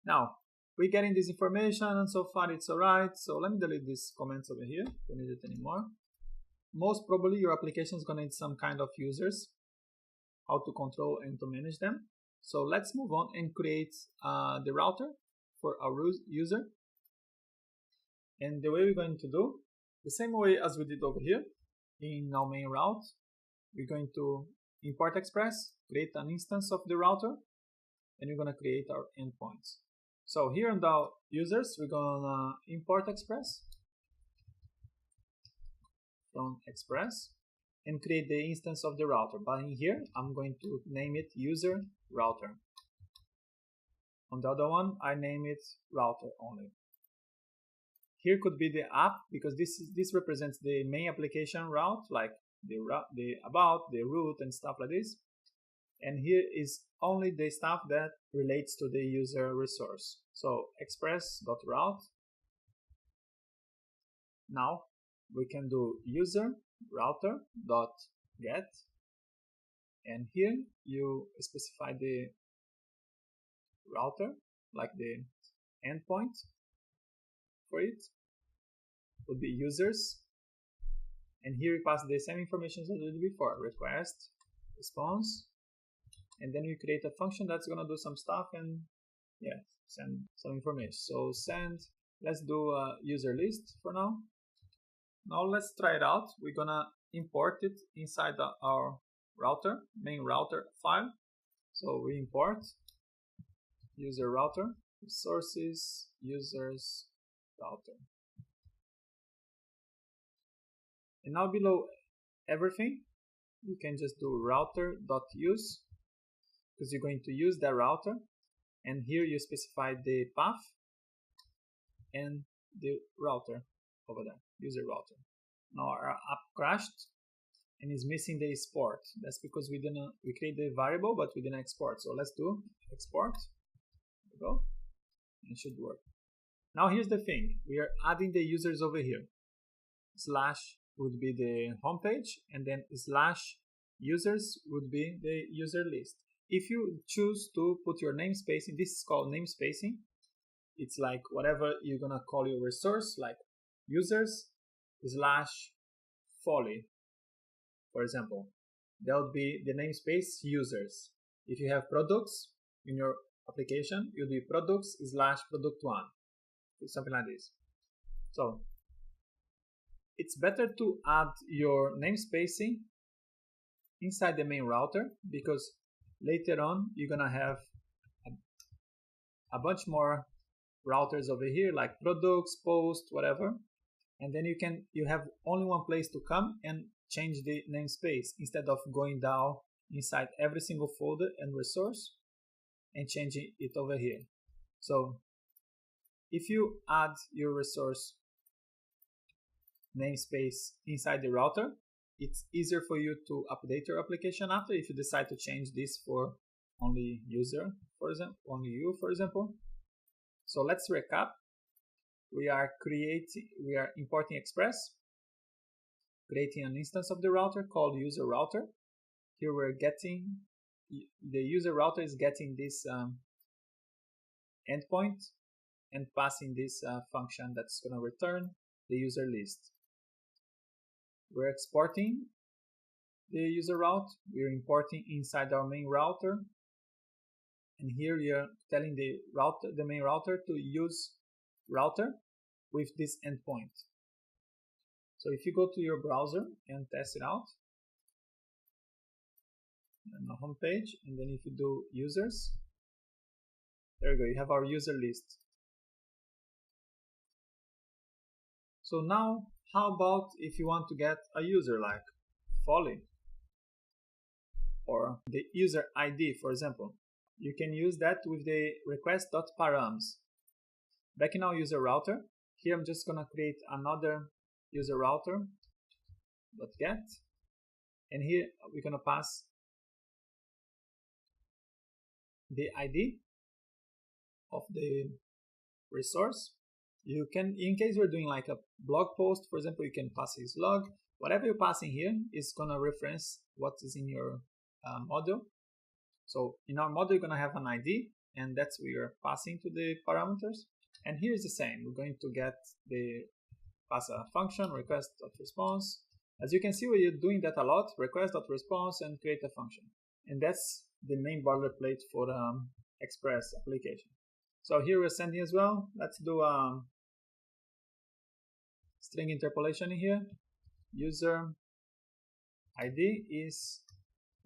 Now, we're getting this information and so far it's alright. So let me delete these comments over here. Don't need it anymore. Most probably your application is going to need some kind of users, how to control and to manage them. So let's move on and create the router for our user. And the way we're going to do, the same way as we did over here in our main route, we're going to import Express, create an instance of the router, and we're going to create our endpoints. So here in the users, we're going to import Express from Express and create the instance of the router. But in here, I'm going to name it user router. On the other one, I name it router only. Here could be the app, because this represents the main application route, like the about, the root and stuff like this. And here is only the stuff that relates to the user resource. So express.route. Now we can do user router.get, and here you specify the router, like the endpoint for it would be users, and here we pass the same information as we did before, request, response, and then we create a function that's gonna do some stuff and send some information. So send, let's do a user list for now. Now let's try it out. We're gonna import it inside our router, main router file. So we import user router, resources, users, router. And now below everything, you can just do router.use, because you're going to use that router. And here you specify the path and the router over there, user router. Now our app crashed and is missing the export. That's because we create the variable, but we didn't export. So let's do export. There we go. It should work. Now here's the thing. We are adding the users over here. Slash would be the home page, and then slash users would be the user list. If you choose to put your namespace in, this is called namespacing. It's like whatever you're gonna call your resource, like users slash folly, for example. That would be the namespace users. If you have products in your application, it would be products slash product1, something like this. So it's better to add your namespacing inside the main router, because later on you're gonna have a bunch more routers over here, like products, post, whatever, and then you have only one place to come and change the namespace instead of going down inside every single folder and resource and changing it over here. So if you add your resource namespace inside the router, it's easier for you to update your application after, if you decide to change this for only user, for example, only you, for example. So let's recap. We are importing Express, creating an instance of the router called user router. Here we're getting, the user router is getting this endpoint and passing this function that's going to return the user list. We're exporting the user route. We're importing inside our main router, and here you're telling the main router to use router with this endpoint. So if you go to your browser and test it out, on the home page, and then if you do users, there you go, you have our user list. So now, how about if you want to get a user like Folly or the user ID, for example? You can use that with the request.params. Back in our user router, here I'm just gonna create another user router.get, and here we're gonna pass the ID of the resource. You can, in case you're doing like a blog post, for example, you can pass his log. Whatever you're passing here is gonna reference what is in your module. So in our module, you're gonna have an ID, and that's what we are passing to the parameters. And here is the same. We're going to get the pass a function request.response. As you can see, we are doing that a lot, request.response and create a function. And that's the main boilerplate for the Express application. So here we're sending as well. Let's do string interpolation in here. User ID is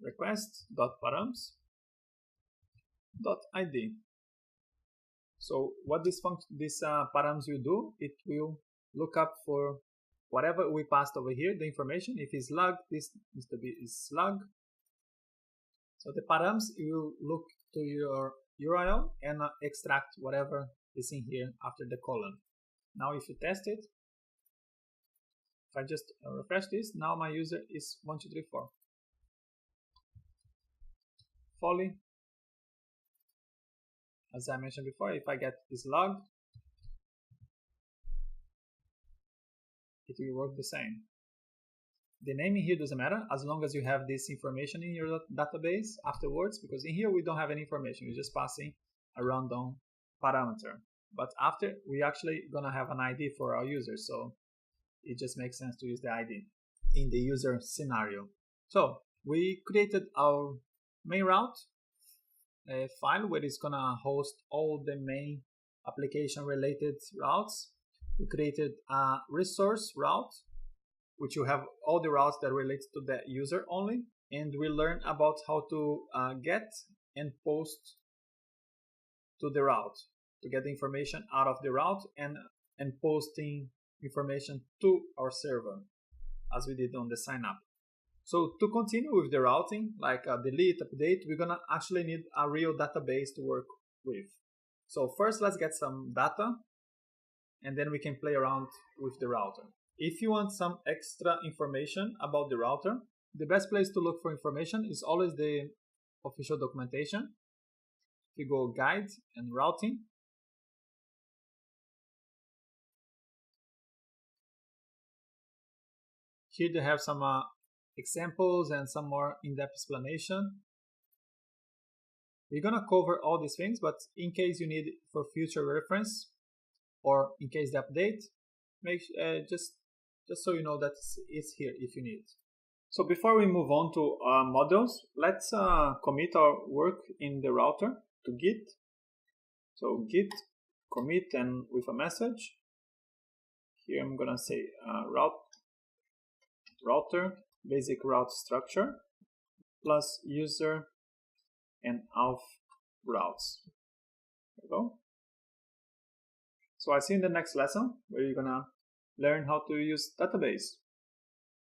request.params.id. So what this params will do, it will look up for whatever we passed over here, the information. If it's slug, this needs to be slug. So the params will look to your URL and extract whatever is in here after the colon. Now if you test it, if I just refresh this, now my user is 1234. Folly, as I mentioned before, if I get this log, it will work the same. The naming here doesn't matter as long as you have this information in your database afterwards, because in here we don't have any information, we're just passing a random parameter. But after, we actually gonna have an ID for our user, so it just makes sense to use the ID in the user scenario. So we created our main route file where it's gonna host all the main application related routes. We created a resource route, which will have all the routes that relate to the user only, and we learn about how to get and post to the route, to get the information out of the route and posting information to our server, as we did on the sign up. So to continue with the routing, like delete, update, we're gonna actually need a real database to work with. So first let's get some data, and then we can play around with the router. If you want some extra information about the router, the best place to look for information is always the official documentation. If you go guide and routing, here they have some examples and some more in-depth explanation. We're gonna cover all these things, but in case you need for future reference or in case the update, make just so you know that it's here if you need it. So before we move on to modules, let's commit our work in the router to Git. So Git commit and with a message. Here I'm gonna say router basic route structure plus user and auth routes. There we go. So I see in the next lesson where you're gonna learn how to use database.